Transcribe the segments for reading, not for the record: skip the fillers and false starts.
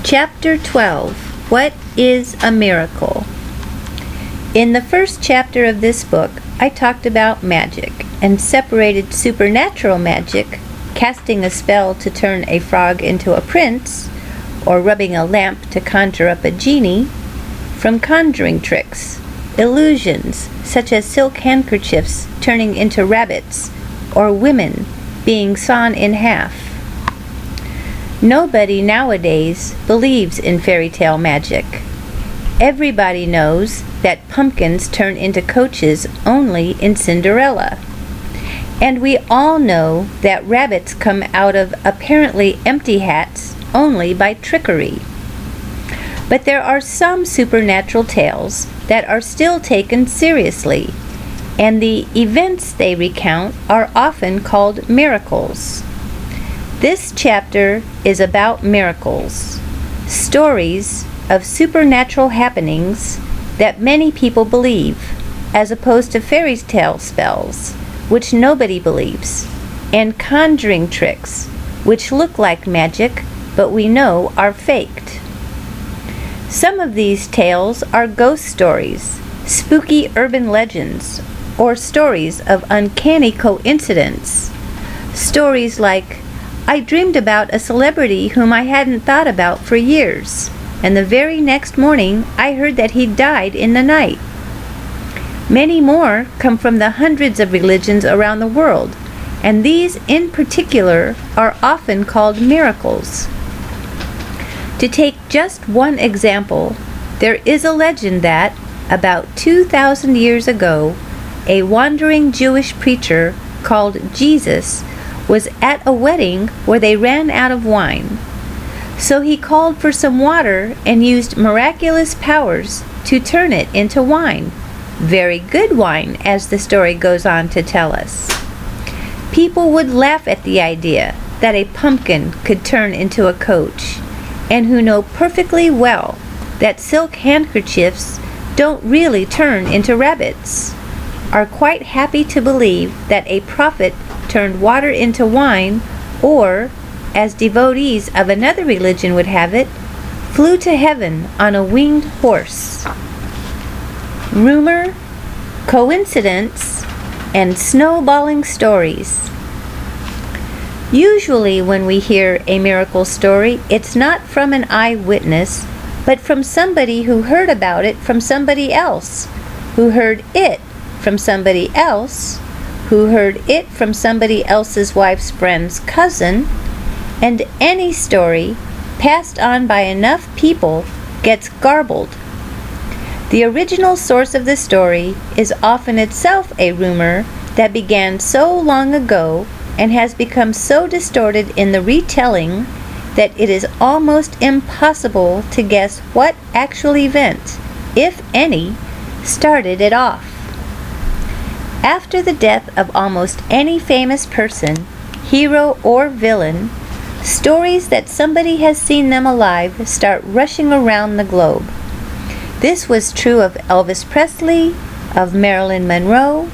Chapter 12. What is a miracle? In the first chapter of this book, I talked about magic and separated supernatural magic, casting a spell to turn a frog into a prince, or rubbing a lamp to conjure up a genie, from conjuring tricks, illusions such as silk handkerchiefs turning into rabbits, or women being sawn in half. Nobody nowadays believes in fairy tale magic. Everybody knows that pumpkins turn into coaches only in Cinderella. And we all know that rabbits come out of apparently empty hats only by trickery. But there are some supernatural tales that are still taken seriously, and the events they recount are often called miracles. This chapter is about miracles, stories of supernatural happenings that many people believe, as opposed to fairy tale spells, which nobody believes, and conjuring tricks, which look like magic, but we know are faked. Some of these tales are ghost stories, spooky urban legends, or stories of uncanny coincidence. Stories like, I dreamed about a celebrity whom I hadn't thought about for years, and the very next morning I heard that he died in the night. Many more come from the hundreds of religions around the world, and these in particular are often called miracles. To take just one example, there is a legend that, about 2,000 years ago, a wandering Jewish preacher called Jesus was at a wedding where they ran out of wine. So he called for some water and used miraculous powers to turn it into wine. Very good wine, as the story goes on to tell us. People would laugh at the idea that a pumpkin could turn into a coach, and who know perfectly well that silk handkerchiefs don't really turn into rabbits, are quite happy to believe that a prophet turned water into wine, or, as devotees of another religion would have it, flew to heaven on a winged horse. Rumor, coincidence, and snowballing stories. Usually when we hear a miracle story, it's not from an eyewitness, but from somebody who heard about it from somebody else, who heard it from somebody else, who heard it from somebody else's wife's friend's cousin, and any story passed on by enough people gets garbled. The original source of the story is often itself a rumor that began so long ago and has become so distorted in the retelling that it is almost impossible to guess what actual event, if any, started it off. After the death of almost any famous person, hero or villain, stories that somebody has seen them alive start rushing around the globe. This was true of Elvis Presley, of Marilyn Monroe,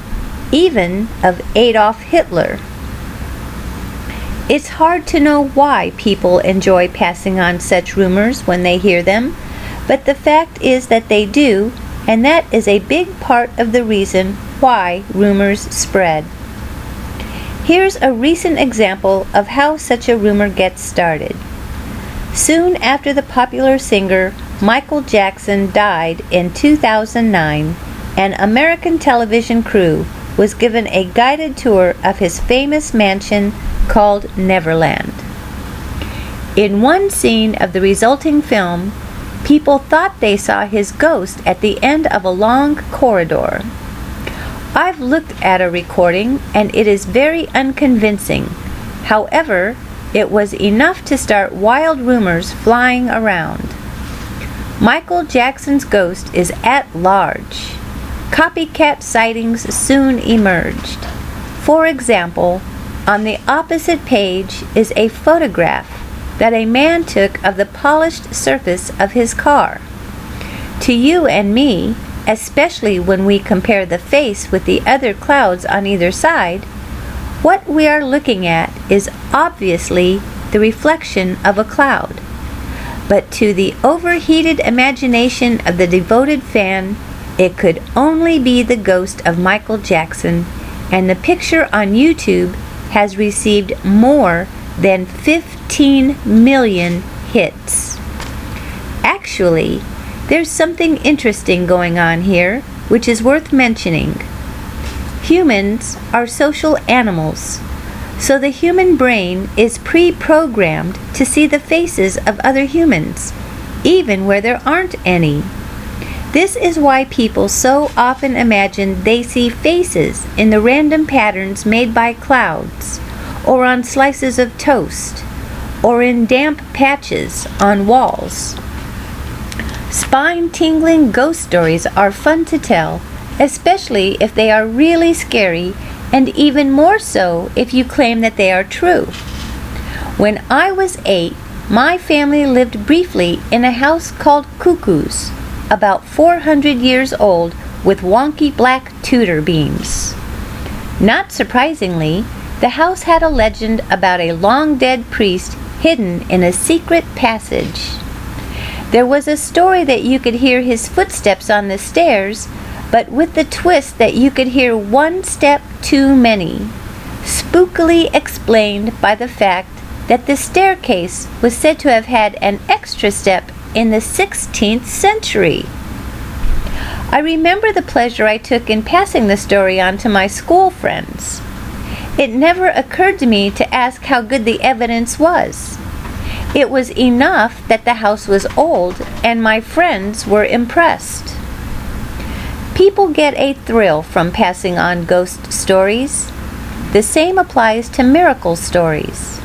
even of Adolf Hitler. It's hard to know why people enjoy passing on such rumors when they hear them, but the fact is that they do, and that is a big part of the reason why rumors spread. Here's a recent example of how such a rumor gets started. Soon after the popular singer Michael Jackson died in 2009, an American television crew was given a guided tour of his famous mansion called Neverland. In one scene of the resulting film, people thought they saw his ghost at the end of a long corridor. I've looked at a recording and it is very unconvincing. However, it was enough to start wild rumors flying around. Michael Jackson's ghost is at large. Copycat sightings soon emerged. For example, on the opposite page is a photograph that a man took of the polished surface of his car. To you and me, especially when we compare the face with the other clouds on either side, what we are looking at is obviously the reflection of a cloud. But to the overheated imagination of the devoted fan, it could only be the ghost of Michael Jackson, and the picture on YouTube has received more than 15 million hits. Actually, there's something interesting going on here, which is worth mentioning. Humans are social animals, so the human brain is pre-programmed to see the faces of other humans, even where there aren't any. This is why people so often imagine they see faces in the random patterns made by clouds, or on slices of toast, or in damp patches on walls. Spine-tingling ghost stories are fun to tell, especially if they are really scary, and even more so if you claim that they are true. When I was 8, my family lived briefly in a house called Cuckoo's, about 400 years old, with wonky black Tudor beams. Not surprisingly, the house had a legend about a long-dead priest hidden in a secret passage. There was a story that you could hear his footsteps on the stairs, but with the twist that you could hear one step too many, spookily explained by the fact that the staircase was said to have had an extra step in the 16th century. I remember the pleasure I took in passing the story on to my school friends. It never occurred to me to ask how good the evidence was. It was enough that the house was old, and my friends were impressed. People get a thrill from passing on ghost stories. The same applies to miracle stories.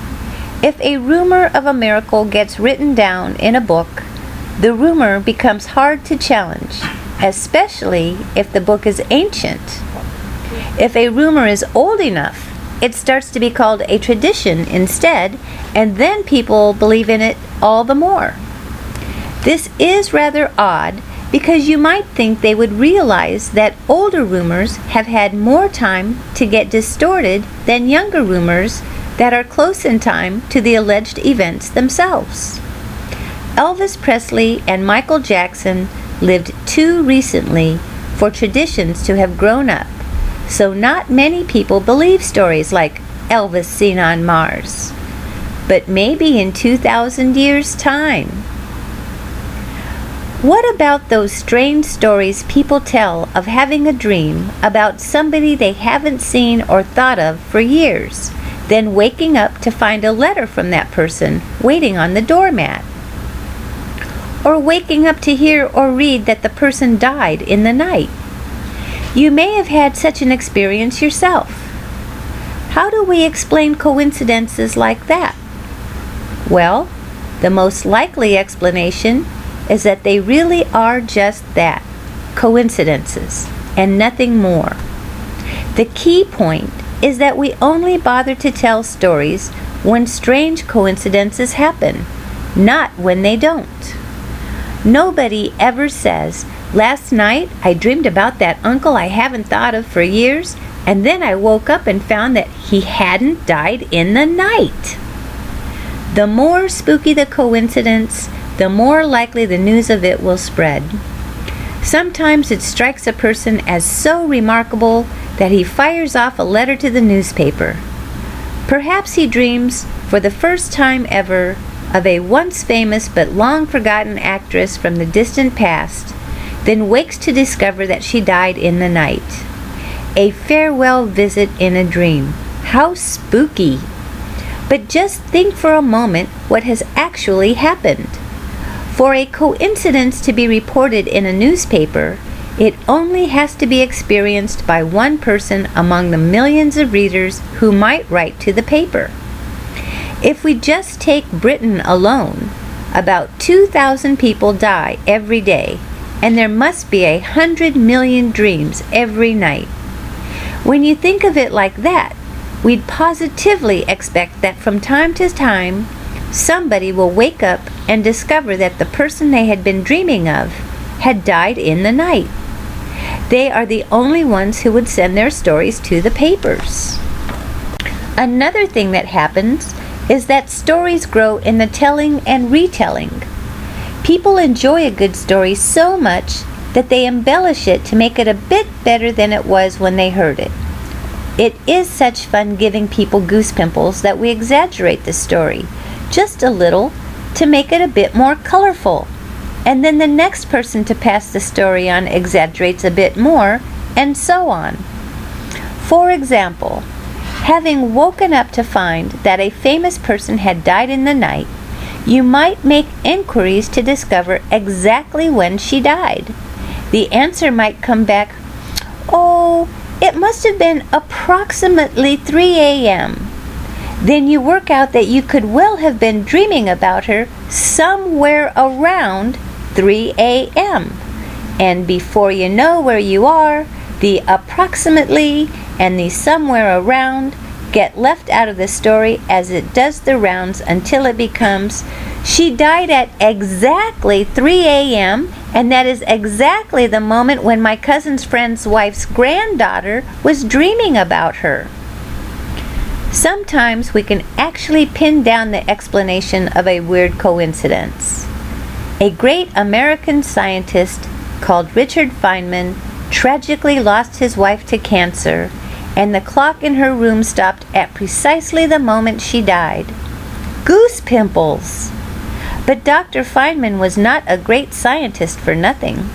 If a rumor of a miracle gets written down in a book, the rumor becomes hard to challenge, especially if the book is ancient. If a rumor is old enough, it starts to be called a tradition instead, and then people believe in it all the more. This is rather odd, because you might think they would realize that older rumors have had more time to get distorted than younger rumors that are close in time to the alleged events themselves. Elvis Presley and Michael Jackson lived too recently for traditions to have grown up, so not many people believe stories like Elvis seen on Mars. But maybe in 2,000 years' time. What about those strange stories people tell of having a dream about somebody they haven't seen or thought of for years, then waking up to find a letter from that person waiting on the doormat? Or waking up to hear or read that the person died in the night? You may have had such an experience yourself. How do we explain coincidences like that? Well, the most likely explanation is that they really are just that, coincidences, and nothing more. The key point is that we only bother to tell stories when strange coincidences happen, not when they don't. Nobody ever says, "Last night I dreamed about that uncle I haven't thought of for years, and then I woke up and found that he hadn't died in the night." The more spooky the coincidence, the more likely the news of it will spread. Sometimes it strikes a person as so remarkable that he fires off a letter to the newspaper. Perhaps he dreams, for the first time ever, of a once famous but long forgotten actress from the distant past, then wakes to discover that she died in the night. A farewell visit in a dream. How spooky! But just think for a moment what has actually happened. For a coincidence to be reported in a newspaper, it only has to be experienced by one person among the millions of readers who might write to the paper. If we just take Britain alone, about 2,000 people die every day, and there must be 100 million dreams every night. When you think of it like that, we'd positively expect that from time to time, somebody will wake up and discover that the person they had been dreaming of had died in the night. They are the only ones who would send their stories to the papers. Another thing that happens is that stories grow in the telling and retelling. People enjoy a good story so much that they embellish it to make it a bit better than it was when they heard it. It is such fun giving people goose pimples that we exaggerate the story just a little to make it a bit more colorful. And then the next person to pass the story on exaggerates a bit more, and so on. For example, having woken up to find that a famous person had died in the night, you might make inquiries to discover exactly when she died. The answer might come back, "Oh, it must have been approximately 3 a.m. Then you work out that you could well have been dreaming about her somewhere around 3 a.m. And before you know where you are, the approximately and the somewhere around get left out of the story as it does the rounds until it becomes, she died at exactly 3 a.m. and that is exactly the moment when my cousin's friend's wife's granddaughter was dreaming about her." Sometimes we can actually pin down the explanation of a weird coincidence. A great American scientist called Richard Feynman tragically lost his wife to cancer, and the clock in her room stopped at precisely the moment she died. Goose pimples! But Dr. Feynman was not a great scientist for nothing.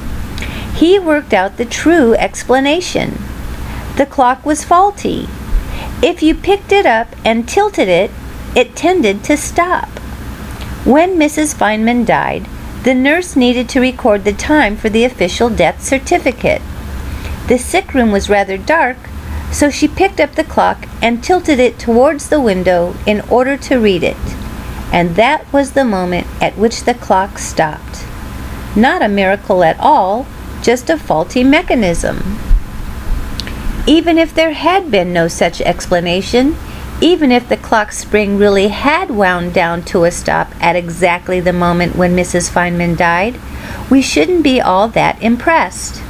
He worked out the true explanation. The clock was faulty. If you picked it up and tilted it, it tended to stop. When Mrs. Feynman died, the nurse needed to record the time for the official death certificate. The sick room was rather dark, so she picked up the clock and tilted it towards the window in order to read it. And that was the moment at which the clock stopped. Not a miracle at all, just a faulty mechanism. Even if there had been no such explanation, even if the clock spring really had wound down to a stop at exactly the moment when Mrs. Feynman died, we shouldn't be all that impressed.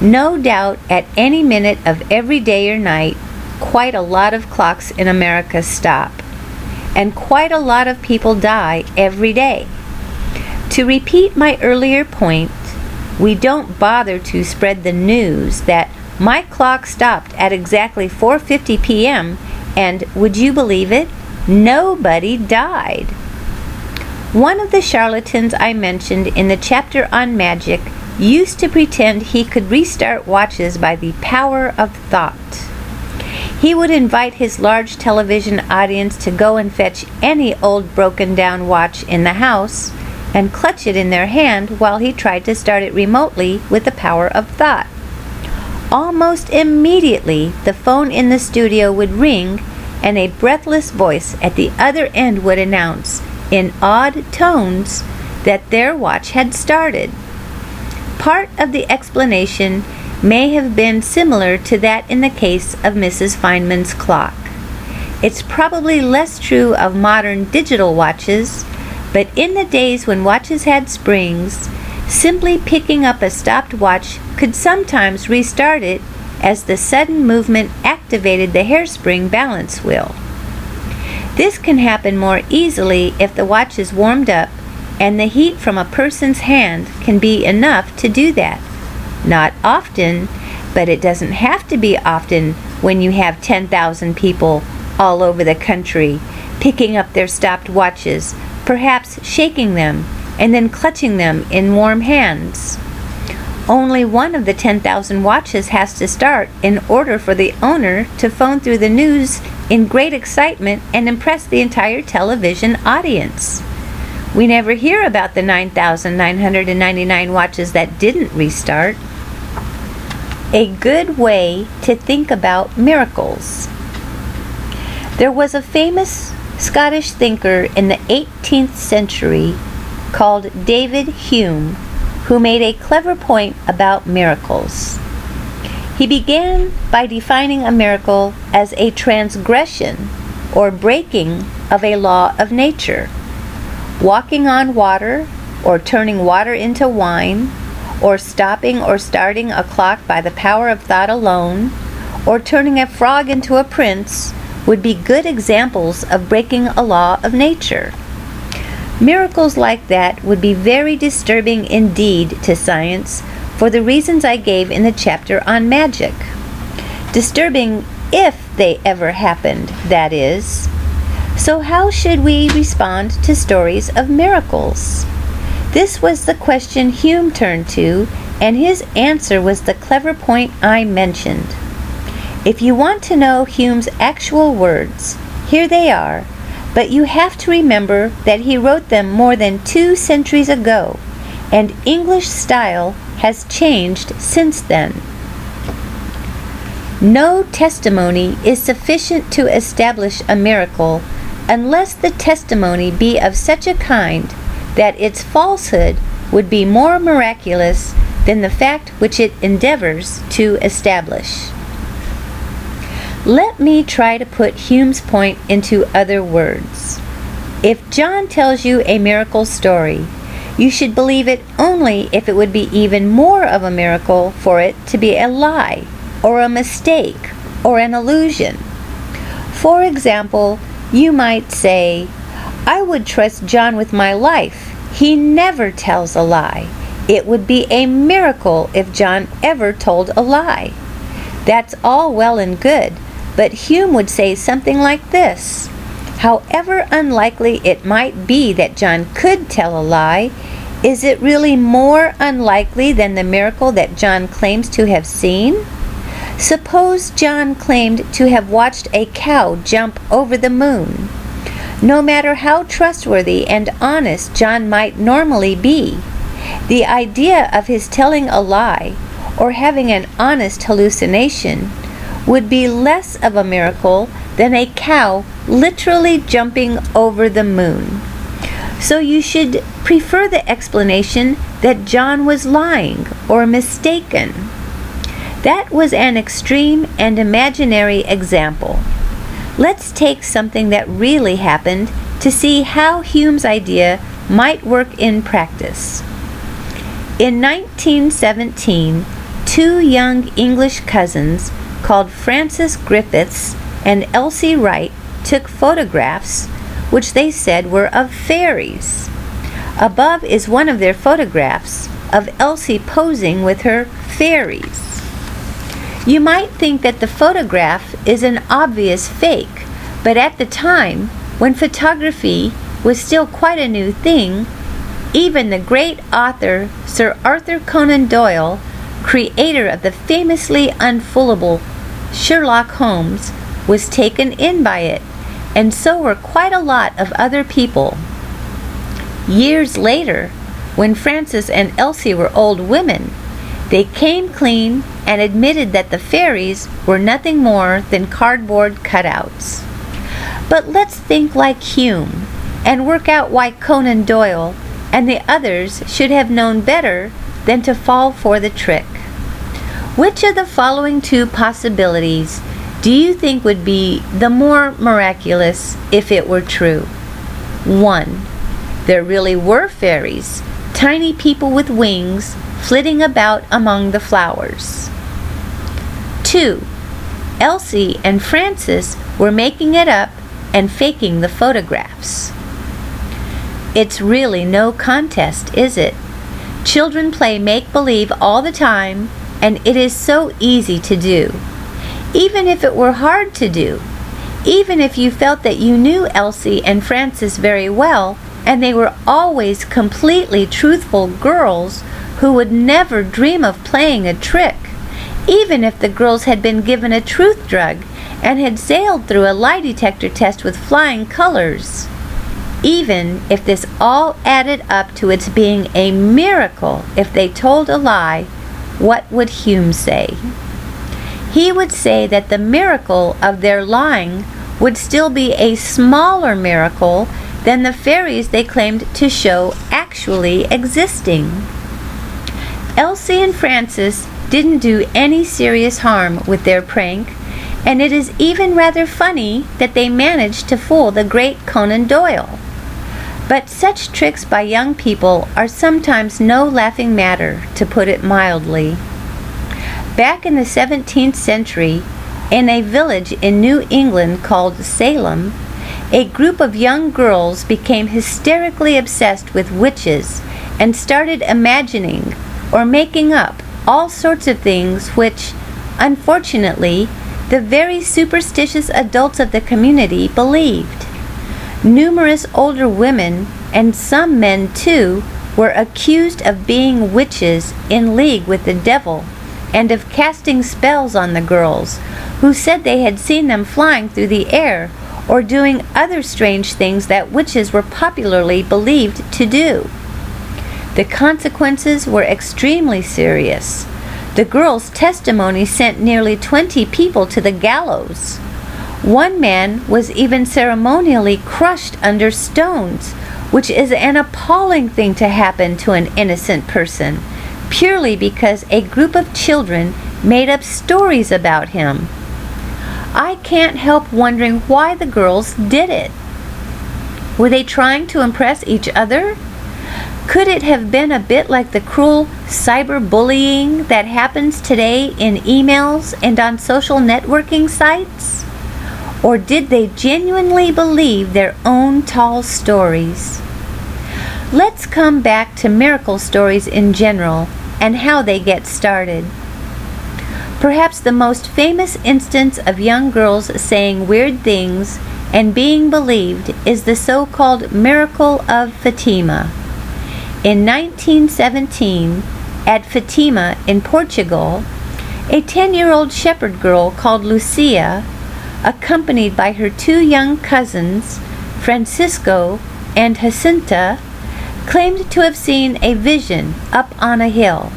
No doubt at any minute of every day or night, quite a lot of clocks in America stop, and quite a lot of people die every day. To repeat my earlier point, we don't bother to spread the news that my clock stopped at exactly 4:50 p.m. and, would you believe it, nobody died. One of the charlatans I mentioned in the chapter on magic used to pretend he could restart watches by the power of thought. He would invite his large television audience to go and fetch any old broken-down watch in the house and clutch it in their hand while he tried to start it remotely with the power of thought. Almost immediately, the phone in the studio would ring, and a breathless voice at the other end would announce, in odd tones, that their watch had started. Part of the explanation may have been similar to that in the case of Mrs. Feynman's clock. It's probably less true of modern digital watches, but in the days when watches had springs, simply picking up a stopped watch could sometimes restart it as the sudden movement activated the hairspring balance wheel. This can happen more easily if the watch is warmed up, and the heat from a person's hand can be enough to do that. Not often, but it doesn't have to be often when you have 10,000 people all over the country picking up their stopped watches, perhaps shaking them, and then clutching them in warm hands. Only one of the 10,000 watches has to start in order for the owner to phone through the news in great excitement and impress the entire television audience. We never hear about the 9,999 watches that didn't restart. A good way to think about miracles. There was a famous Scottish thinker in the 18th century called David Hume, who made a clever point about miracles. He began by defining a miracle as a transgression or breaking of a law of nature. Walking on water, or turning water into wine, or stopping or starting a clock by the power of thought alone, or turning a frog into a prince would be good examples of breaking a law of nature. Miracles like that would be very disturbing indeed to science, for the reasons I gave in the chapter on magic. Disturbing if they ever happened, that is. So how should we respond to stories of miracles? This was the question Hume turned to, and his answer was the clever point I mentioned. If you want to know Hume's actual words, here they are, but you have to remember that he wrote them more than 2 centuries ago, and English style has changed since then. No testimony is sufficient to establish a miracle unless the testimony be of such a kind that its falsehood would be more miraculous than the fact which it endeavors to establish. Let me try to put Hume's point into other words. If John tells you a miracle story, you should believe it only if it would be even more of a miracle for it to be a lie, or a mistake, or an illusion. For example, you might say, I would trust John with my life. He never tells a lie. It would be a miracle if John ever told a lie. That's all well and good, but Hume would say something like this. However unlikely it might be that John could tell a lie, is it really more unlikely than the miracle that John claims to have seen? Suppose John claimed to have watched a cow jump over the moon. No matter how trustworthy and honest John might normally be, the idea of his telling a lie or having an honest hallucination would be less of a miracle than a cow literally jumping over the moon. So you should prefer the explanation that John was lying or mistaken. That was an extreme and imaginary example. Let's take something that really happened to see how Hume's idea might work in practice. In 1917, 2 young English cousins called Francis Griffiths and Elsie Wright took photographs which they said were of fairies. Above is one of their photographs of Elsie posing with her fairies. You might think that the photograph is an obvious fake, but at the time, when photography was still quite a new thing, even the great author Sir Arthur Conan Doyle, creator of the famously unfoolable Sherlock Holmes, was taken in by it, and so were quite a lot of other people. Years later, when Frances and Elsie were old women, they came clean and admitted that the fairies were nothing more than cardboard cutouts. But let's think like Hume and work out why Conan Doyle and the others should have known better than to fall for the trick. Which of the following 2 possibilities do you think would be the more miraculous if it were true? 1. There really were fairies, tiny people with wings, flitting about among the flowers. 2. Elsie and Frances were making it up and faking the photographs. It's really no contest, is it? Children play make-believe all the time, and it is so easy to do. Even if it were hard to do, even if you felt that you knew Elsie and Frances very well, and they were always completely truthful girls who would never dream of playing a trick, even if the girls had been given a truth drug and had sailed through a lie detector test with flying colors. Even if this all added up to its being a miracle if they told a lie, what would Hume say? He would say that the miracle of their lying would still be a smaller miracle than the fairies they claimed to show actually existing. Elsie and Frances didn't do any serious harm with their prank, and it is even rather funny that they managed to fool the great Conan Doyle. But such tricks by young people are sometimes no laughing matter, to put it mildly. Back in the 17th century, in a village in New England called Salem, a group of young girls became hysterically obsessed with witches and started imagining or making up all sorts of things which, unfortunately, the very superstitious adults of the community believed. Numerous older women, and some men too, were accused of being witches in league with the devil and of casting spells on the girls, who said they had seen them flying through the air or doing other strange things that witches were popularly believed to do. The consequences were extremely serious. The girls' testimony sent nearly 20 people to the gallows. One man was even ceremonially crushed under stones, which is an appalling thing to happen to an innocent person, purely because a group of children made up stories about him. I can't help wondering why the girls did it. Were they trying to impress each other? Could it have been a bit like the cruel cyberbullying that happens today in emails and on social networking sites? Or did they genuinely believe their own tall stories? Let's come back to miracle stories in general and how they get started. Perhaps the most famous instance of young girls saying weird things and being believed is the so-called miracle of Fatima. In 1917, at Fatima in Portugal, a 10-year-old shepherd girl called Lucia, accompanied by her two young cousins, Francisco and Jacinta, claimed to have seen a vision up on a hill.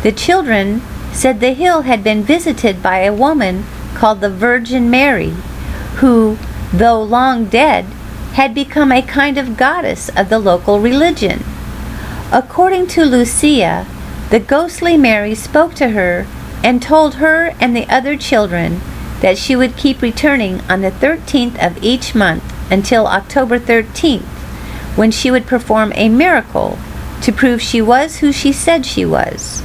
The children said the hill had been visited by a woman called the Virgin Mary, who, though long dead, had become a kind of goddess of the local religion. According to Lucia, the ghostly Mary spoke to her and told her and the other children that she would keep returning on the 13th of each month until October 13th, when she would perform a miracle to prove she was who she said she was.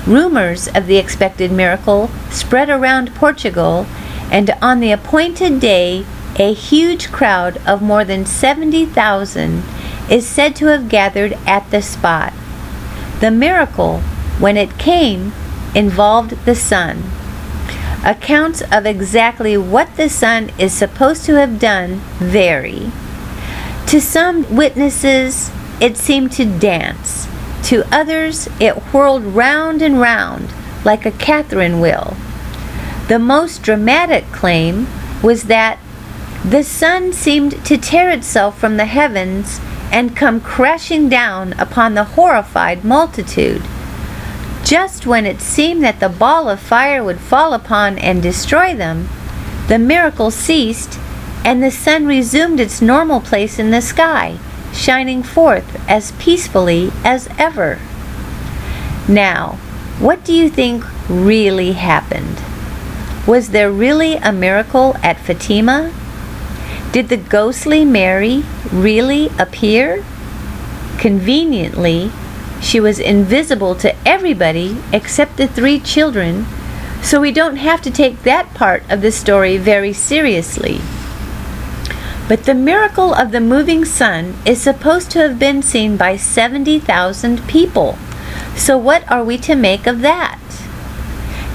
Rumors of the expected miracle spread around Portugal, and on the appointed day, a huge crowd of more than 70,000 is said to have gathered at the spot. The miracle, when it came, involved the sun. Accounts of exactly what the sun is supposed to have done vary. To some witnesses, it seemed to dance. To others, it whirled round and round like a Catherine wheel. The most dramatic claim was that the sun seemed to tear itself from the heavens and come crashing down upon the horrified multitude. Just when it seemed that the ball of fire would fall upon and destroy them, the miracle ceased, and the sun resumed its normal place in the sky, shining forth as peacefully as ever. Now, what do you think really happened? Was there really a miracle at Fatima? Did the ghostly Mary really appear? Conveniently, she was invisible to everybody except the three children, so we don't have to take that part of the story very seriously. But the miracle of the moving sun is supposed to have been seen by 70,000 people. So what are we to make of that?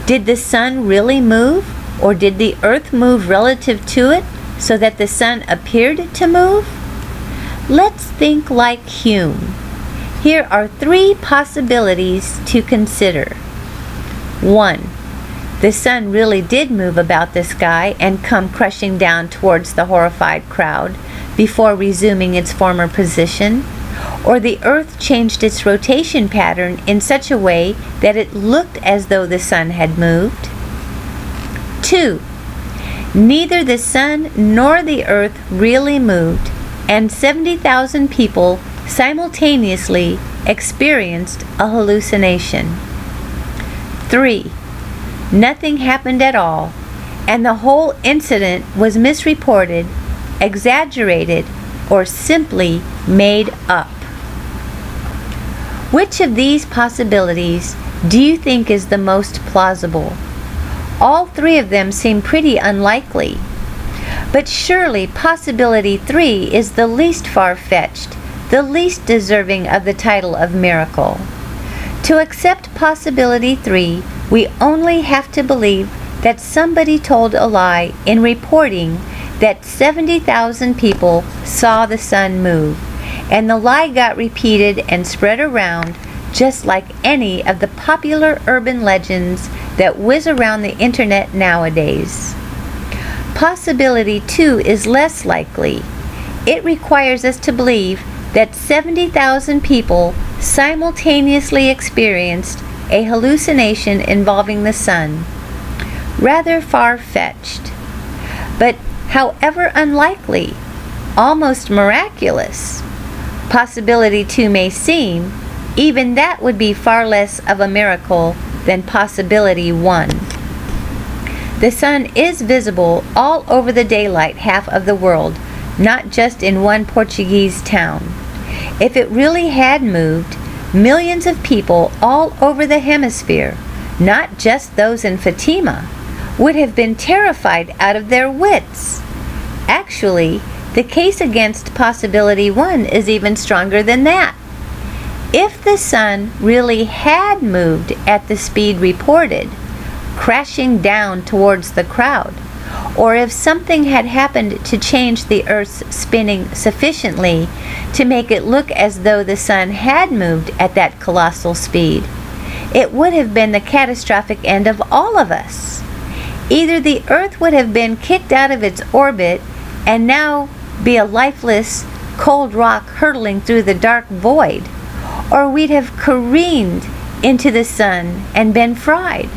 Did the sun really move, or did the earth move relative to it so that the sun appeared to move? Let's think like Hume. Here are three possibilities to consider. 1. The sun really did move about the sky and come crushing down towards the horrified crowd before resuming its former position, or the earth changed its rotation pattern in such a way that it looked as though the sun had moved. 2. Neither the sun nor the earth really moved, and 70,000 people simultaneously experienced a hallucination. 3. Nothing happened at all, and the whole incident was misreported, exaggerated, or simply made up. Which of these possibilities do you think is the most plausible? All three of them seem pretty unlikely. But surely possibility 3 is the least far-fetched, the least deserving of the title of miracle. To accept possibility 3, we only have to believe that somebody told a lie in reporting that 70,000 people saw the sun move, and the lie got repeated and spread around just like any of the popular urban legends that whiz around the internet nowadays. Possibility 2 is less likely. It requires us to believe that 70,000 people simultaneously experienced a hallucination involving the sun. Rather far-fetched. But however unlikely, almost miraculous, possibility 2 may seem, even that would be far less of a miracle than possibility 1. The sun is visible all over the daylight half of the world, not just in one Portuguese town. If it really had moved, millions of people all over the hemisphere, not just those in Fatima, would have been terrified out of their wits. Actually, the case against possibility 1 is even stronger than that. If the sun really had moved at the speed reported, crashing down towards the crowd, or if something had happened to change the Earth's spinning sufficiently to make it look as though the sun had moved at that colossal speed, it would have been the catastrophic end of all of us. Either the Earth would have been kicked out of its orbit and now be a lifeless, cold rock hurtling through the dark void, or we'd have careened into the sun and been fried.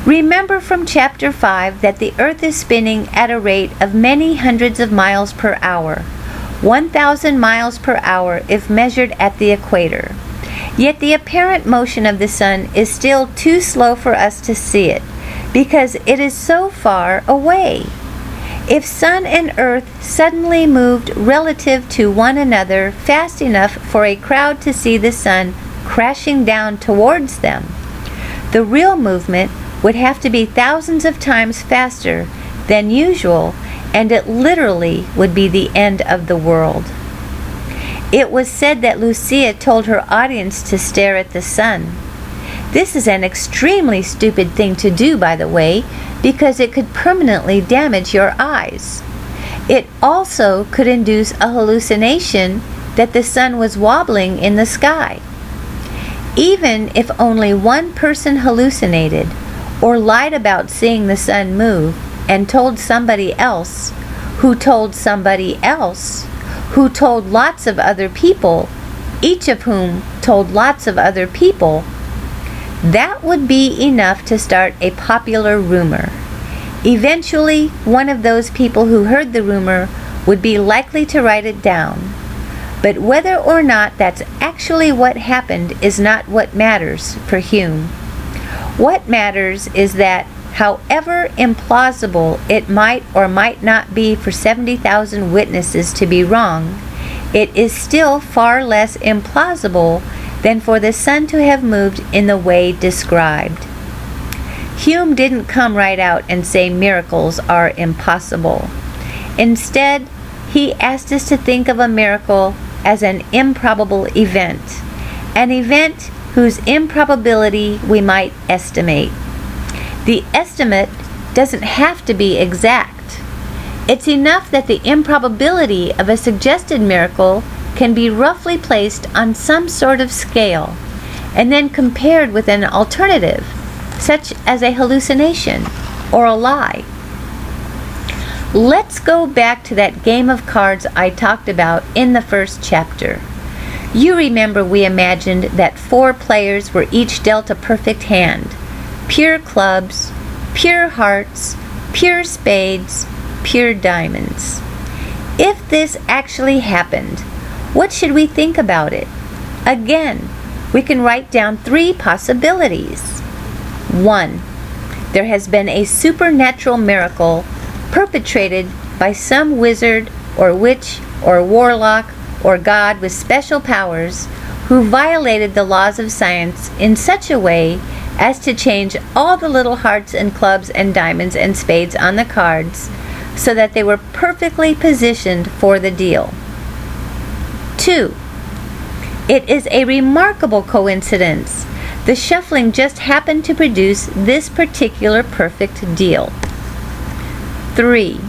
Remember from chapter 5 that the Earth is spinning at a rate of many hundreds of miles per hour, 1,000 miles per hour if measured at the equator. Yet the apparent motion of the sun is still too slow for us to see it, because it is so far away. If sun and earth suddenly moved relative to one another fast enough for a crowd to see the sun crashing down towards them, the real movement would have to be thousands of times faster than usual, and it literally would be the end of the world. It was said that Lucia told her audience to stare at the sun. This is an extremely stupid thing to do, by the way, because it could permanently damage your eyes. It also could induce a hallucination that the sun was wobbling in the sky. Even if only one person hallucinated or lied about seeing the sun move and told somebody else, who told somebody else, who told lots of other people, each of whom told lots of other people, that would be enough to start a popular rumor. Eventually, one of those people who heard the rumor would be likely to write it down. But whether or not that's actually what happened is not what matters for Hume. What matters is that, however implausible it might or might not be for 70,000 witnesses to be wrong, it is still far less implausible than for the sun to have moved in the way described. Hume didn't come right out and say miracles are impossible. Instead, he asked us to think of a miracle as an improbable event, an event whose improbability we might estimate. The estimate doesn't have to be exact. It's enough that the improbability of a suggested miracle can be roughly placed on some sort of scale, and then compared with an alternative, such as a hallucination or a lie. Let's go back to that game of cards I talked about in the first chapter. You remember we imagined that 4 players were each dealt a perfect hand. Pure clubs, pure hearts, pure spades, pure diamonds. If this actually happened, what should we think about it? Again, we can write down 3 possibilities. 1. There has been a supernatural miracle perpetrated by some wizard or witch or warlock or god with special powers who violated the laws of science in such a way as to change all the little hearts and clubs and diamonds and spades on the cards so that they were perfectly positioned for the deal. 2. It is a remarkable coincidence. The shuffling just happened to produce this particular perfect deal. 3.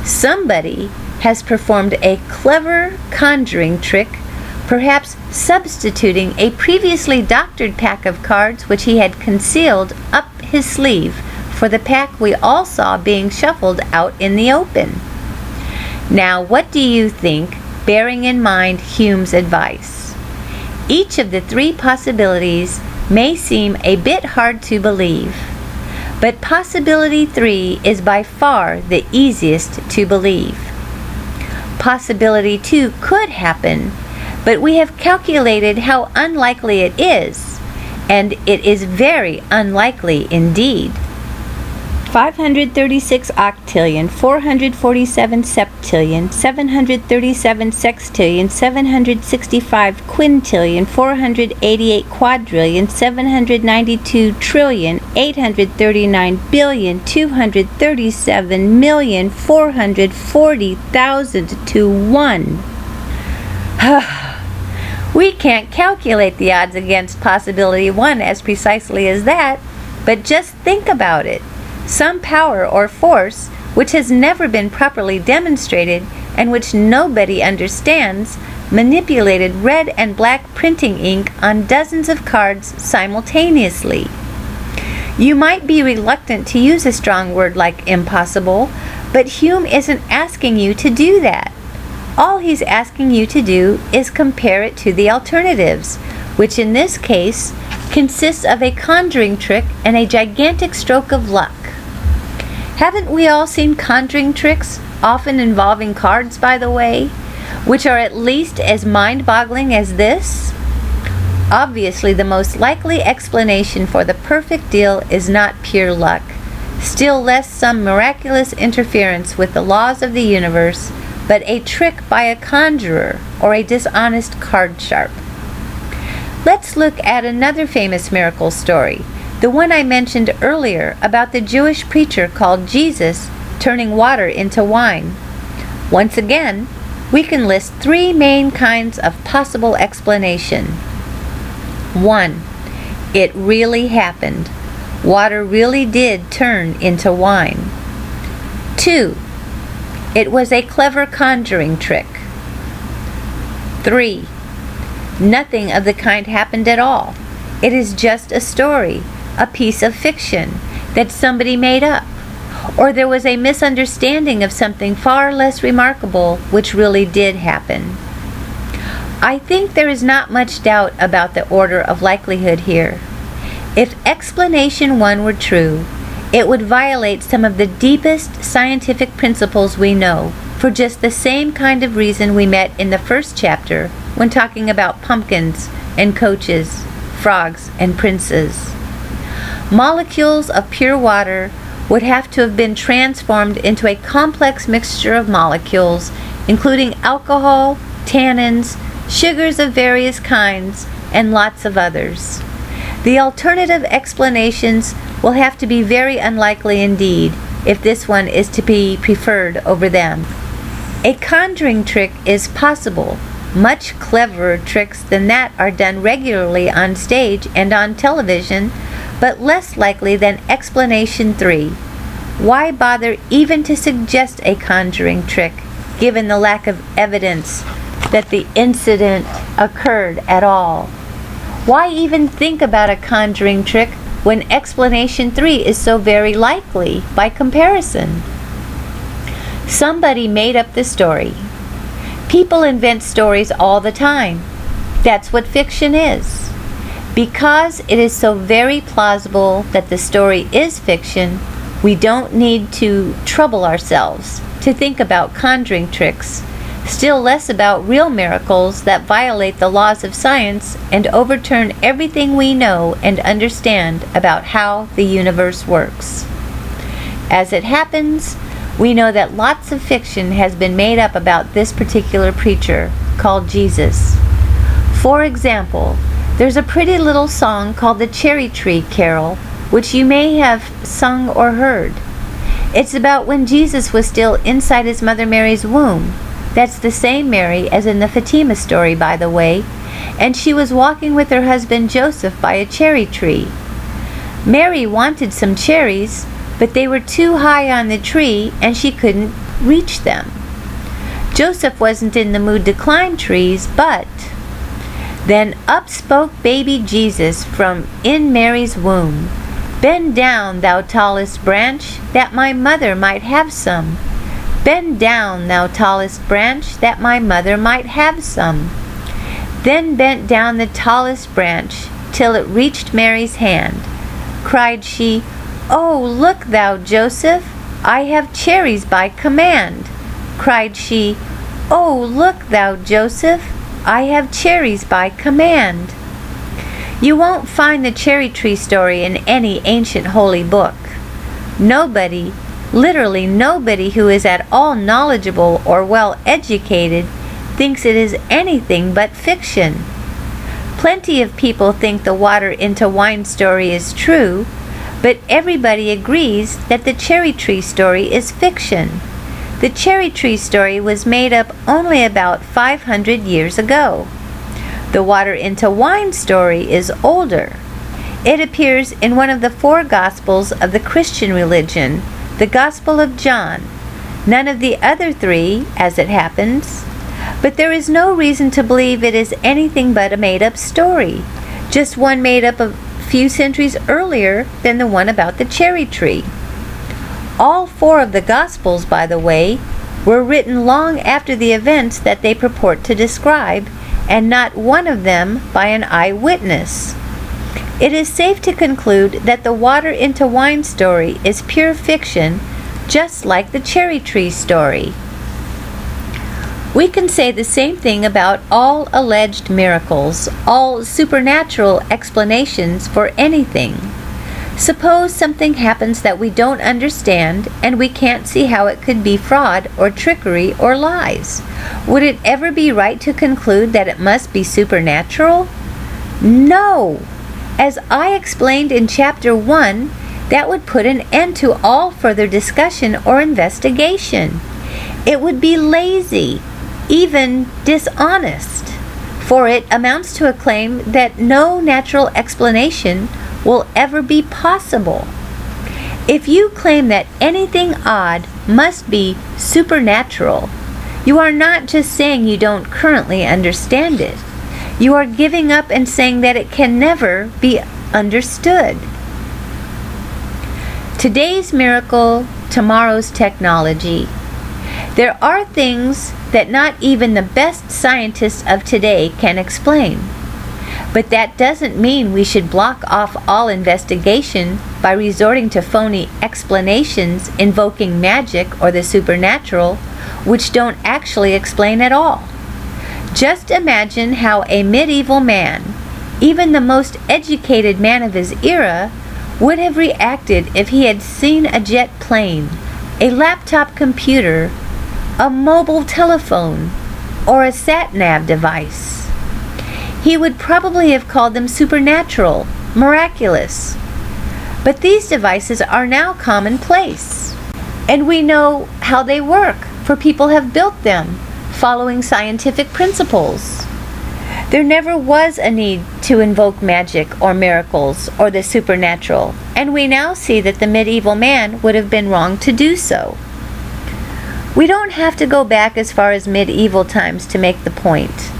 Somebody has performed a clever conjuring trick, perhaps substituting a previously doctored pack of cards which he had concealed up his sleeve for the pack we all saw being shuffled out in the open. Now, what do you think, bearing in mind Hume's advice? Each of the 3 possibilities may seem a bit hard to believe, but possibility 3 is by far the easiest to believe. Possibility 2 could happen, but we have calculated how unlikely it is, and it is very unlikely indeed. 536 octillion, 447 septillion, 737 sextillion, 765 quintillion, 488 quadrillion, 792 trillion, 839 billion, 237,440,000 to 1. We can't calculate the odds against possibility 1 as precisely as that, but just think about it. Some power or force, which has never been properly demonstrated and which nobody understands, manipulated red and black printing ink on dozens of cards simultaneously. You might be reluctant to use a strong word like impossible, but Hume isn't asking you to do that. All he's asking you to do is compare it to the alternatives, which in this case consists of a conjuring trick and a gigantic stroke of luck. Haven't we all seen conjuring tricks, often involving cards, by the way, which are at least as mind-boggling as this? Obviously, the most likely explanation for the perfect deal is not pure luck, still less some miraculous interference with the laws of the universe, but a trick by a conjurer or a dishonest card sharp. Let's look at another famous miracle story, the one I mentioned earlier about the Jewish preacher called Jesus turning water into wine. Once again, we can list 3 main kinds of possible explanation. 1. It really happened. Water really did turn into wine. 2. It was a clever conjuring trick. 3. Nothing of the kind happened at all. It is just a story, a piece of fiction that somebody made up, or there was a misunderstanding of something far less remarkable which really did happen. I think there is not much doubt about the order of likelihood here. If explanation 1 were true, it would violate some of the deepest scientific principles we know, for just the same kind of reason we met in the first chapter when talking about pumpkins and coaches, frogs and princes. Molecules of pure water would have to have been transformed into a complex mixture of molecules, including alcohol, tannins, sugars of various kinds, and lots of others. The alternative explanations will have to be very unlikely indeed, if this one is to be preferred over them. A conjuring trick is possible. Much cleverer tricks than that are done regularly on stage and on television, but less likely than explanation 3. Why bother even to suggest a conjuring trick, given the lack of evidence that the incident occurred at all? Why even think about a conjuring trick when explanation 3 is so very likely by comparison? Somebody made up the story. People invent stories all the time. That's what fiction is. Because it is so very plausible that the story is fiction, we don't need to trouble ourselves to think about conjuring tricks, still less about real miracles that violate the laws of science and overturn everything we know and understand about how the universe works. As it happens, we know that lots of fiction has been made up about this particular preacher called Jesus. For example, there's a pretty little song called the Cherry Tree Carol, which you may have sung or heard. It's about when Jesus was still inside his mother Mary's womb. That's the same Mary as in the Fatima story, by the way, and she was walking with her husband Joseph by a cherry tree. Mary wanted some cherries, but they were too high on the tree and she couldn't reach them. Joseph wasn't in the mood to climb trees, but then up spoke baby Jesus from in Mary's womb. Bend down, thou tallest branch, that my mother might have some. Bend down, thou tallest branch, that my mother might have some. Then bent down the tallest branch, till it reached Mary's hand. Cried she, "Oh, look thou, Joseph, I have cherries by command." Cried she, "Oh, look thou, Joseph, I have cherries by command." You won't find the cherry tree story in any ancient holy book. Nobody, literally nobody who is at all knowledgeable or well educated thinks it is anything but fiction. Plenty of people think the water into wine story is true, but everybody agrees that the cherry tree story is fiction. The cherry tree story was made up only about 500 years ago. The water into wine story is older. It appears in one of the 4 Gospels of the Christian religion, the Gospel of John, none of the other 3, as it happens. But there is no reason to believe it is anything but a made-up story, just one made up a few centuries earlier than the one about the cherry tree. All 4 of the Gospels, by the way, were written long after the events that they purport to describe, and not one of them by an eyewitness. It is safe to conclude that the water into wine story is pure fiction, just like the cherry tree story. We can say the same thing about all alleged miracles, all supernatural explanations for anything. Suppose something happens that we don't understand and we can't see how it could be fraud or trickery or lies. Would it ever be right to conclude that it must be supernatural? No! As I explained in Chapter 1, that would put an end to all further discussion or investigation. It would be lazy, even dishonest, for it amounts to a claim that no natural explanation will ever be possible. If you claim that anything odd must be supernatural, you are not just saying you don't currently understand it. You are giving up and saying that it can never be understood. Today's miracle, tomorrow's technology. There are things that not even the best scientists of today can explain. But that doesn't mean we should block off all investigation by resorting to phony explanations invoking magic or the supernatural, which don't actually explain at all. Just imagine how a medieval man, even the most educated man of his era, would have reacted if he had seen a jet plane, a laptop computer, a mobile telephone, or a sat-nav device. He would probably have called them supernatural, miraculous. But these devices are now commonplace, and we know how they work, for people have built them, following scientific principles. There never was a need to invoke magic or miracles or the supernatural, and we now see that the medieval man would have been wrong to do so. We don't have to go back as far as medieval times to make the point.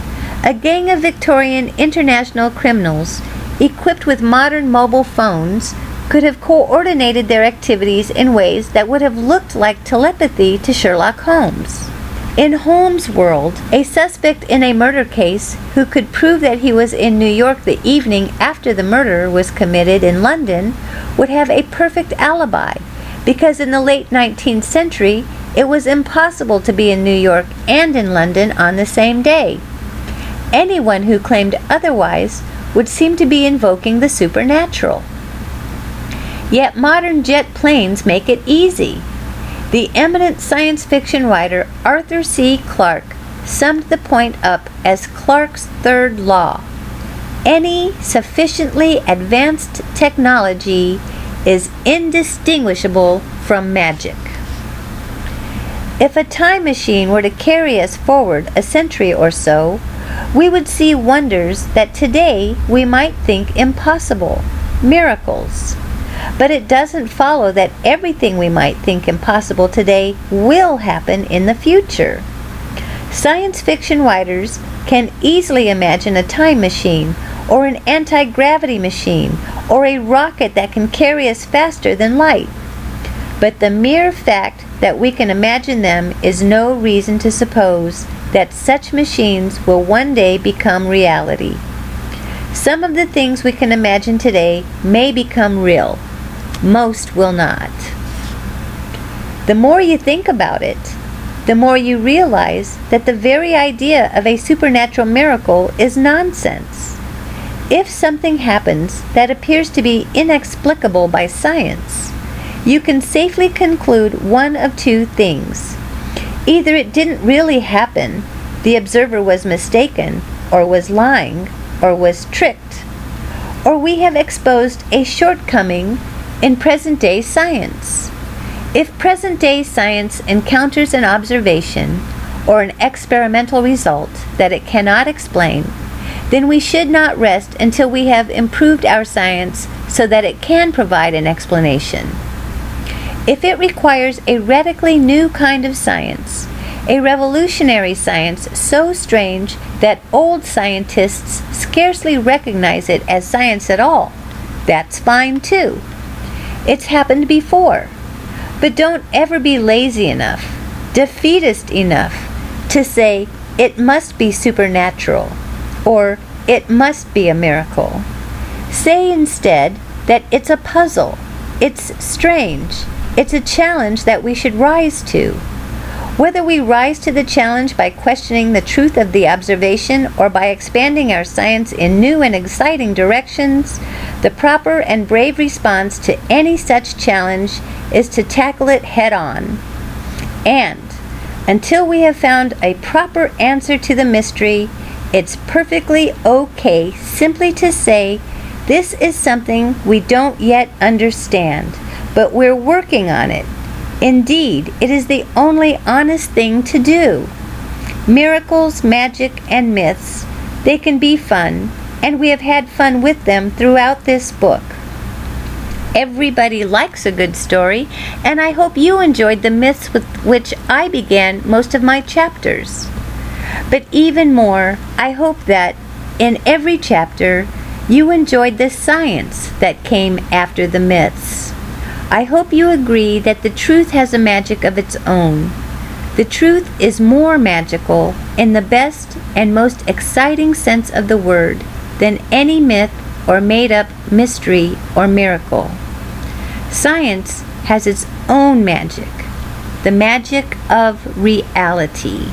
A gang of Victorian international criminals, equipped with modern mobile phones, could have coordinated their activities in ways that would have looked like telepathy to Sherlock Holmes. In Holmes' world, a suspect in a murder case who could prove that he was in New York the evening after the murder was committed in London would have a perfect alibi, because in the late 19th century, it was impossible to be in New York and in London on the same day. Anyone who claimed otherwise would seem to be invoking the supernatural. Yet modern jet planes make it easy. The eminent science fiction writer Arthur C. Clarke summed the point up as Clarke's third law. Any sufficiently advanced technology is indistinguishable from magic. If a time machine were to carry us forward a century or so, we would see wonders that today we might think impossible, miracles. But it doesn't follow that everything we might think impossible today will happen in the future. Science fiction writers can easily imagine a time machine, or an anti-gravity machine, or a rocket that can carry us faster than light. But the mere fact that we can imagine them is no reason to suppose that such machines will one day become reality. Some of the things we can imagine today may become real. Most will not. The more you think about it, the more you realize that the very idea of a supernatural miracle is nonsense. If something happens that appears to be inexplicable by science, you can safely conclude one of two things. Either it didn't really happen, the observer was mistaken, or was lying, or was tricked, or we have exposed a shortcoming in present-day science. If present-day science encounters an observation or an experimental result that it cannot explain, then we should not rest until we have improved our science so that it can provide an explanation. If it requires a radically new kind of science, a revolutionary science so strange that old scientists scarcely recognize it as science at all, that's fine too. It's happened before. But don't ever be lazy enough, defeatist enough, to say it must be supernatural, or it must be a miracle. Say instead that it's a puzzle, it's strange, it's a challenge that we should rise to. Whether we rise to the challenge by questioning the truth of the observation or by expanding our science in new and exciting directions, the proper and brave response to any such challenge is to tackle it head on. And until we have found a proper answer to the mystery, it's perfectly okay simply to say, this is something we don't yet understand, but we're working on it. Indeed, it is the only honest thing to do. Miracles, magic, and myths, they can be fun, and we have had fun with them throughout this book. Everybody likes a good story, and I hope you enjoyed the myths with which I began most of my chapters. But even more, I hope that in every chapter you enjoyed the science that came after the myths. I hope you agree that the truth has a magic of its own. The truth is more magical in the best and most exciting sense of the word than any myth or made-up mystery or miracle. Science has its own magic, the magic of reality.